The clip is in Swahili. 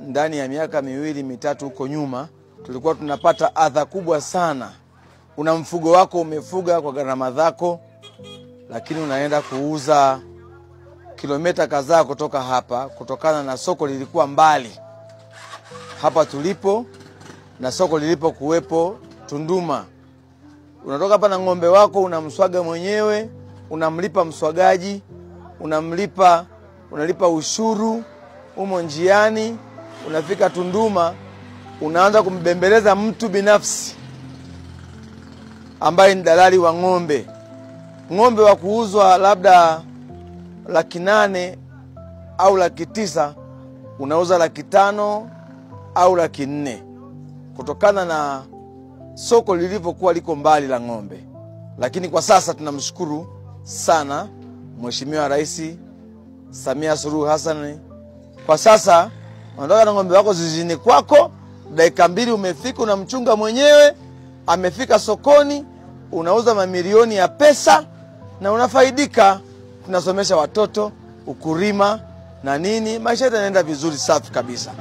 ndani ya miaka 2-3 huko nyuma tulikuwa tunapata adha kubwa sana. Una mfugo wako umefuga kwa gharama zako, lakini unaenda kuuza kilomita kadhaa kutoka hapa kutokana na soko lilikuwa mbali hapa tulipo na soko lilipo kuwepo Tunduma. Unatoka hapa na ng'ombe wako unamswaga mwenyewe, unamlipa mswagaji, unalipa ushuru, umo njiani, unafika Tunduma, unaanza kumbembeleza mtu binafsi ambaye ni dalali wa ng'ombe. Ng'ombe wa kuuzwa labda 800,000 au 900,000 unauza 500,000 au 400,000 kutokana na soko lilivyokuwa liko mbali la ng'ombe. Lakini kwa sasa tunamshukuru sana Mheshimiwa Rais Samia Suluhu Hassan. Kwa sasa unatoka na ng'ombe wako zizini kwako, dakika 2 umefika, unamchunga mwenyewe, amefika sokoni, unauza mamilioni ya pesa na unafaidika. Tunasomesha watoto, ukulima na nini, maisha yanaenda vizuri, safi kabisa.